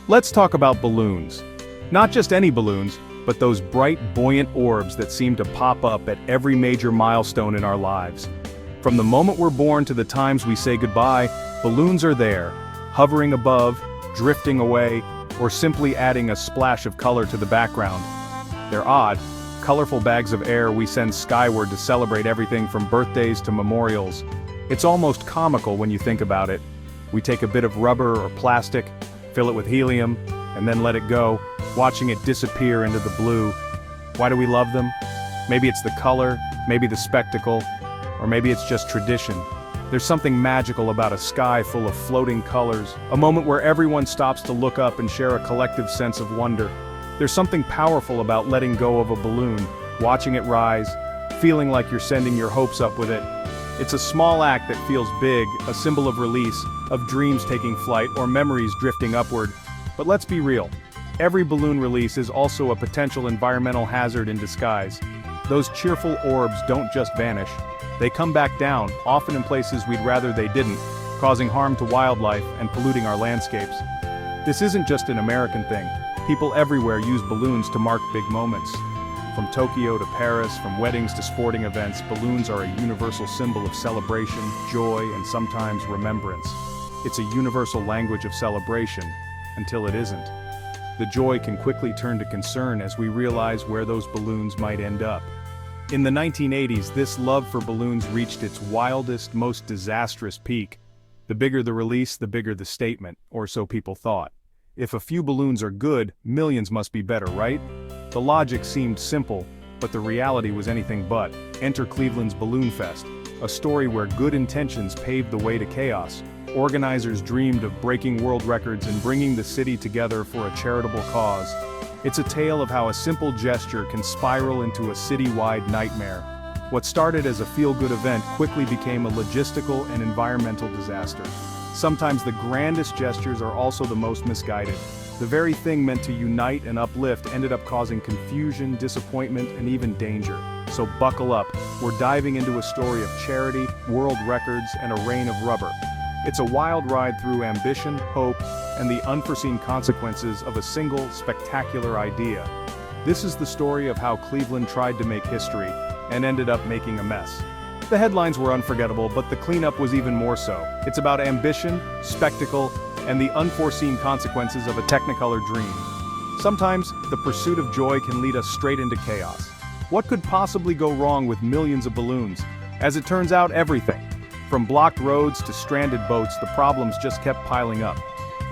Let's talk about balloons. Not just any balloons, but those bright, buoyant orbs that seem to pop up at every major milestone in our lives. From the moment we're born to the times we say goodbye, balloons are there, hovering above, drifting away, or simply adding a splash of color to the background. They're odd, colorful bags of air we send skyward to celebrate everything from birthdays to memorials. It's almost comical when you think about it. We take a bit of rubber or plastic, fill it with helium, and then let it go, watching it disappear into the blue. Why do we love them? Maybe it's the color, maybe the spectacle, or maybe it's just tradition. There's something magical about a sky full of floating colors, a moment where everyone stops to look up and share a collective sense of wonder. There's something powerful about letting go of a balloon, watching it rise, feeling like you're sending your hopes up with it. It's a small act that feels big, a symbol of release, of dreams taking flight or memories drifting upward. But let's be real. Every balloon release is also a potential environmental hazard in disguise. Those cheerful orbs don't just vanish. They come back down, often in places we'd rather they didn't, causing harm to wildlife and polluting our landscapes. This isn't just an American thing. People everywhere use balloons to mark big moments. From Tokyo to Paris, from weddings to sporting events, balloons are a universal symbol of celebration, joy, and sometimes remembrance. It's a universal language of celebration, until it isn't. The joy can quickly turn to concern as we realize where those balloons might end up. In the 1980s, this love for balloons reached its wildest, most disastrous peak. The bigger the release, the bigger the statement, or so people thought. If a few balloons are good, millions must be better, right? The logic seemed simple, but the reality was anything but. Enter Cleveland's Balloon Fest, a story where good intentions paved the way to chaos. Organizers dreamed of breaking world records and bringing the city together for a charitable cause. It's a tale of how a simple gesture can spiral into a city-wide nightmare. What started as a feel-good event quickly became a logistical and environmental disaster. Sometimes the grandest gestures are also the most misguided. The very thing meant to unite and uplift ended up causing confusion, disappointment, and even danger. So buckle up, we're diving into a story of charity, world records, and a rain of rubber. It's a wild ride through ambition, hope, and the unforeseen consequences of a single, spectacular idea. This is the story of how Cleveland tried to make history, and ended up making a mess. The headlines were unforgettable, but the cleanup was even more so. It's about ambition, spectacle, and the unforeseen consequences of a Technicolor dream. Sometimes, the pursuit of joy can lead us straight into chaos. What could possibly go wrong with millions of balloons? As it turns out, everything. From blocked roads to stranded boats, the problems just kept piling up.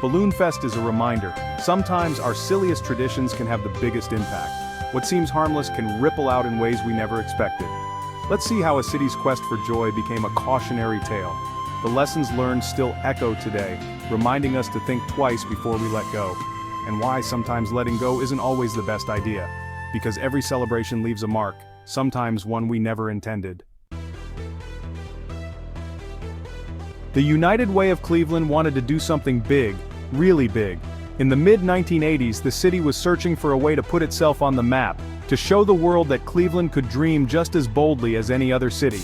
Balloon Fest is a reminder. Sometimes our silliest traditions can have the biggest impact. What seems harmless can ripple out in ways we never expected. Let's see how a city's quest for joy became a cautionary tale. The lessons learned still echo today, reminding us to think twice before we let go. And why sometimes letting go isn't always the best idea. Because every celebration leaves a mark, sometimes one we never intended. The United Way of Cleveland wanted to do something big, really big. In the mid-1980s, the city was searching for a way to put itself on the map, to show the world that Cleveland could dream just as boldly as any other city.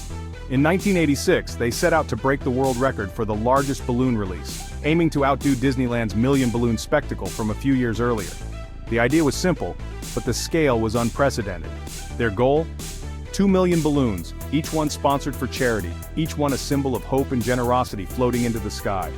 In 1986, they set out to break the world record for the largest balloon release, aiming to outdo Disneyland's million balloon spectacle from a few years earlier. The idea was simple, but the scale was unprecedented. Their goal? 2 million balloons, each one sponsored for charity, each one a symbol of hope and generosity floating into the sky.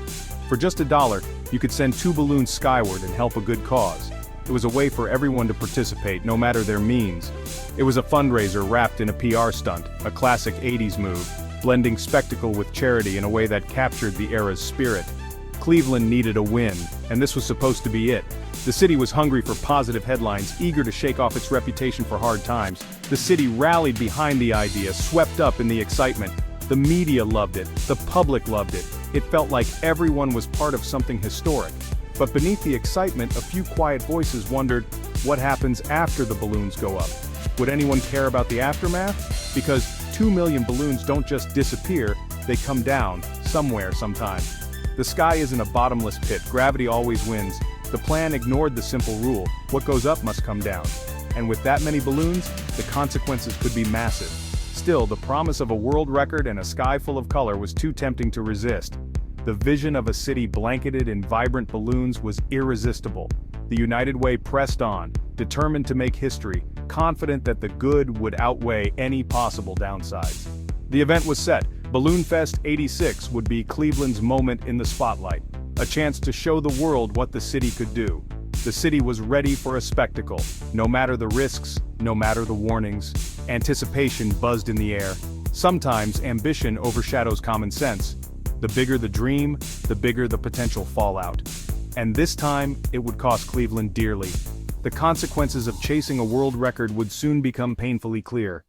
For just $1, you could send 2 balloons skyward and help a good cause. It was a way for everyone to participate, no matter their means. It was a fundraiser wrapped in a PR stunt, a classic 80s move, blending spectacle with charity in a way that captured the era's spirit. Cleveland needed a win, and this was supposed to be it. The city was hungry for positive headlines, eager to shake off its reputation for hard times. The city rallied behind the idea, swept up in the excitement. The media loved it, the public loved it. It felt like everyone was part of something historic. But beneath the excitement, a few quiet voices wondered, what happens after the balloons go up? Would anyone care about the aftermath? Because 2 million balloons don't just disappear, they come down, somewhere, sometime. The sky isn't a bottomless pit, gravity always wins. The plan ignored the simple rule, what goes up must come down. And with that many balloons, the consequences could be massive. Still, the promise of a world record and a sky full of color was too tempting to resist. The vision of a city blanketed in vibrant balloons was irresistible. The United Way pressed on, determined to make history, confident that the good would outweigh any possible downsides. The event was set. Balloon Fest '86 would be Cleveland's moment in the spotlight, a chance to show the world what the city could do. The city was ready for a spectacle, no matter the risks, no matter the warnings. Anticipation buzzed in the air. Sometimes ambition overshadows common sense. The bigger the dream, the bigger the potential fallout. And this time, it would cost Cleveland dearly. The consequences of chasing a world record would soon become painfully clear.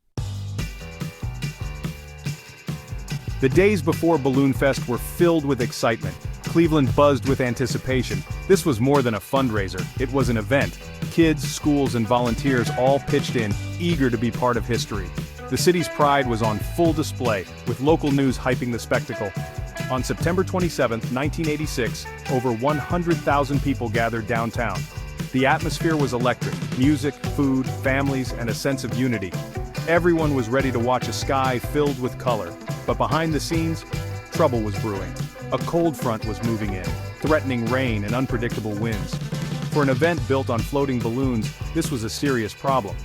The days before Balloon Fest were filled with excitement. Cleveland buzzed with anticipation. This was more than a fundraiser, it was an event. Kids, schools, and volunteers all pitched in, eager to be part of history. The city's pride was on full display, with local news hyping the spectacle. On September 27, 1986, over 100,000 people gathered downtown. The atmosphere was electric: music, food, families, and a sense of unity. Everyone was ready to watch a sky filled with color. But behind the scenes, trouble was brewing. A cold front was moving in, threatening rain and unpredictable winds. For an event built on floating balloons, this was a serious problem.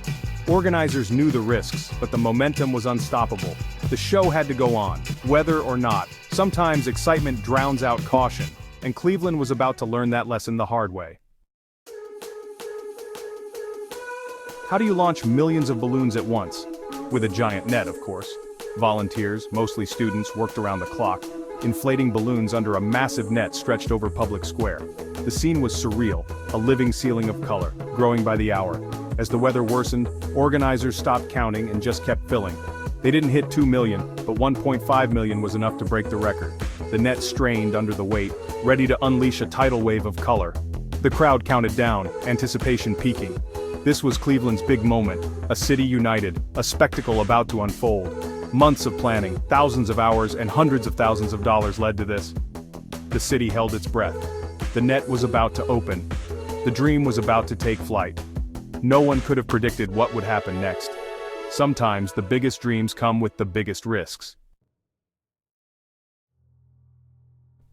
Organizers knew the risks, but the momentum was unstoppable. The show had to go on, whether or not. Sometimes excitement drowns out caution, and Cleveland was about to learn that lesson the hard way. How do you launch millions of balloons at once? With a giant net, of course. Volunteers, mostly students, worked around the clock, inflating balloons under a massive net stretched over Public Square. The scene was surreal, a living ceiling of color, growing by the hour. As the weather worsened, organizers stopped counting and just kept filling. They didn't hit 2 million, but 1.5 million was enough to break the record. The net strained under the weight, ready to unleash a tidal wave of color. The crowd counted down, anticipation peaking. This was Cleveland's big moment, a city united, a spectacle about to unfold. Months of planning, thousands of hours, and hundreds of thousands of dollars led to this. The city held its breath. The net was about to open. The dream was about to take flight. No one could have predicted what would happen next. Sometimes the biggest dreams come with the biggest risks.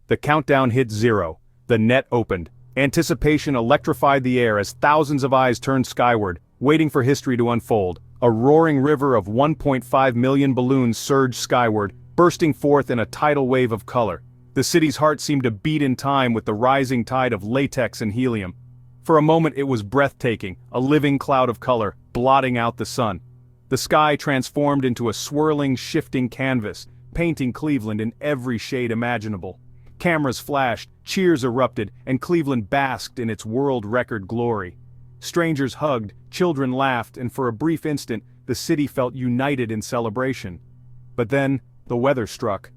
The countdown hit 0. The net opened. Anticipation electrified the air as thousands of eyes turned skyward, waiting for history to unfold. A roaring river of 1.5 million balloons surged skyward, bursting forth in a tidal wave of color. The city's heart seemed to beat in time with the rising tide of latex and helium. For a moment it was breathtaking, a living cloud of color, blotting out the sun. The sky transformed into a swirling, shifting canvas, painting Cleveland in every shade imaginable. Cameras flashed, cheers erupted, and Cleveland basked in its world record glory. Strangers hugged, children laughed, and for a brief instant, the city felt united in celebration. But then, the weather struck.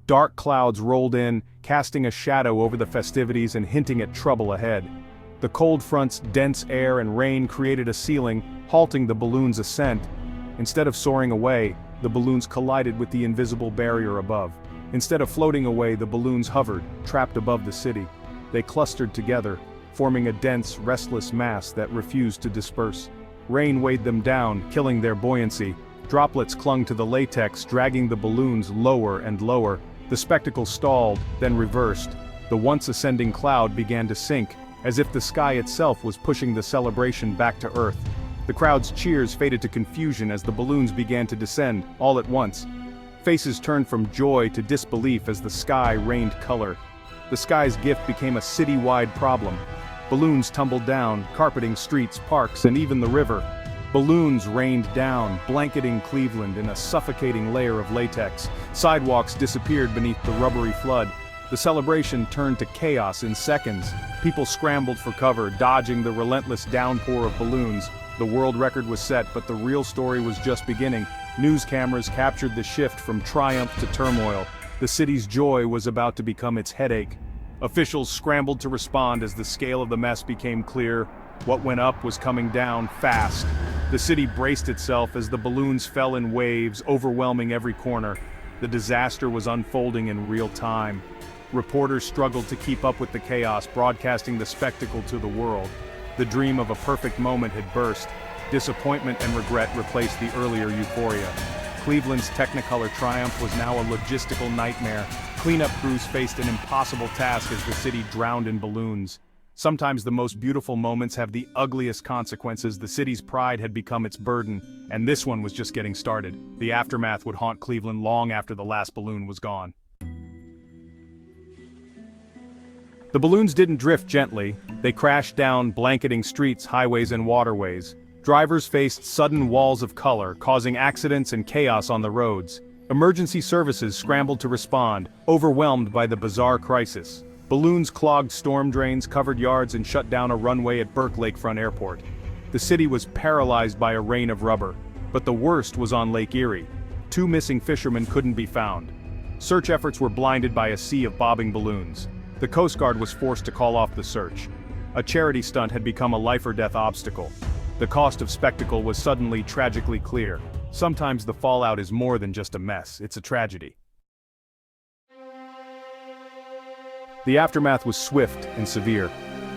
Dark clouds rolled in, casting a shadow over the festivities and hinting at trouble ahead. The cold front's dense air and rain created a ceiling, halting the balloon's ascent. Instead of soaring away, the balloons collided with the invisible barrier above. Instead of floating away, the balloons hovered, trapped above the city. They clustered together, forming a dense, restless mass that refused to disperse. Rain weighed them down, killing their buoyancy. Droplets clung to the latex, dragging the balloons lower and lower. The spectacle stalled, then reversed. The once ascending cloud began to sink, as if the sky itself was pushing the celebration back to earth. The crowd's cheers faded to confusion as the balloons began to descend, all at once. Faces turned from joy to disbelief as the sky rained color. The sky's gift became a city-wide problem. Balloons tumbled down, carpeting streets, parks, and even the river. Balloons rained down, blanketing Cleveland in a suffocating layer of latex. Sidewalks disappeared beneath the rubbery flood. The celebration turned to chaos in seconds. People scrambled for cover, dodging the relentless downpour of balloons. The world record was set, but the real story was just beginning. News cameras captured the shift from triumph to turmoil. The city's joy was about to become its headache. Officials scrambled to respond as the scale of the mess became clear. What went up was coming down fast. The city braced itself as the balloons fell in waves, overwhelming every corner. The disaster was unfolding in real time. Reporters struggled to keep up with the chaos, broadcasting the spectacle to the world. The dream of a perfect moment had burst. Disappointment and regret replaced the earlier euphoria. Cleveland's Technicolor triumph was now a logistical nightmare. Cleanup crews faced an impossible task as the city drowned in balloons. Sometimes the most beautiful moments have the ugliest consequences. The city's pride had become its burden, and this one was just getting started. The aftermath would haunt Cleveland long after the last balloon was gone. The balloons didn't drift gently. They crashed down, blanketing streets, highways, and waterways. Drivers faced sudden walls of color, causing accidents and chaos on the roads. Emergency services scrambled to respond, overwhelmed by the bizarre crisis. Balloons clogged storm drains, covered yards, and shut down a runway at Burke Lakefront Airport. The city was paralyzed by a rain of rubber. But the worst was on Lake Erie. 2 missing fishermen couldn't be found. Search efforts were blinded by a sea of bobbing balloons. The Coast Guard was forced to call off the search. A charity stunt had become a life-or-death obstacle. The cost of spectacle was suddenly tragically clear. Sometimes the fallout is more than just a mess, it's a tragedy. The aftermath was swift and severe.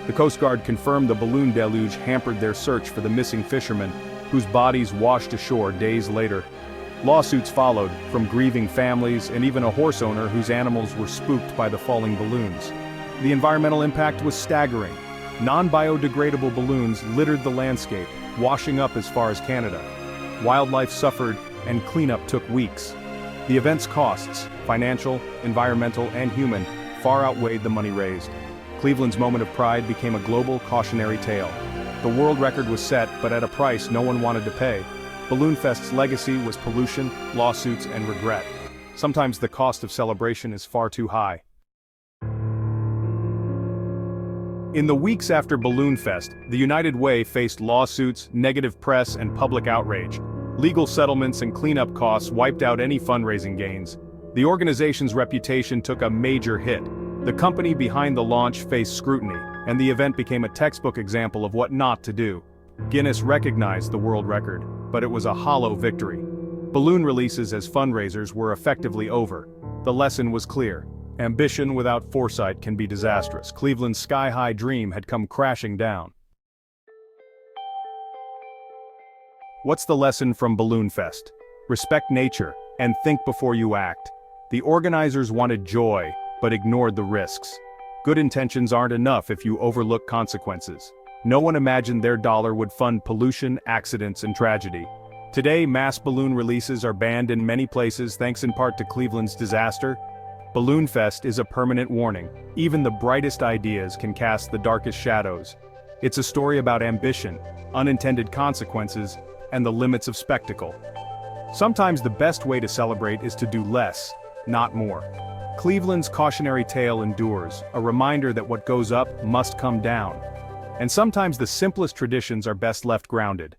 The Coast Guard confirmed the balloon deluge hampered their search for the missing fishermen, whose bodies washed ashore days later. Lawsuits followed, from grieving families and even a horse owner whose animals were spooked by the falling balloons. The environmental impact was staggering. Non-biodegradable balloons littered the landscape, washing up as far as Canada. Wildlife suffered, and cleanup took weeks. The event's costs, financial, environmental, and human, far outweighed the money raised. Cleveland's moment of pride became a global cautionary tale. The world record was set, but at a price no one wanted to pay. Balloon Fest's legacy was pollution, lawsuits, and regret. Sometimes the cost of celebration is far too high. In the weeks after Balloon Fest, the United Way faced lawsuits, negative press, and public outrage. Legal settlements and cleanup costs wiped out any fundraising gains. The organization's reputation took a major hit. The company behind the launch faced scrutiny, and the event became a textbook example of what not to do. Guinness recognized the world record, but it was a hollow victory. Balloon releases as fundraisers were effectively over. The lesson was clear. Ambition without foresight can be disastrous. Cleveland's sky-high dream had come crashing down. What's the lesson from Balloon Fest? Respect nature, and think before you act. The organizers wanted joy, but ignored the risks. Good intentions aren't enough if you overlook consequences. No one imagined their dollar would fund pollution, accidents, and tragedy. Today, mass balloon releases are banned in many places thanks in part to Cleveland's disaster. Balloon Fest is a permanent warning. Even the brightest ideas can cast the darkest shadows. It's a story about ambition, unintended consequences, and the limits of spectacle. Sometimes the best way to celebrate is to do less, not more. Cleveland's cautionary tale endures, a reminder that what goes up must come down. And sometimes the simplest traditions are best left grounded.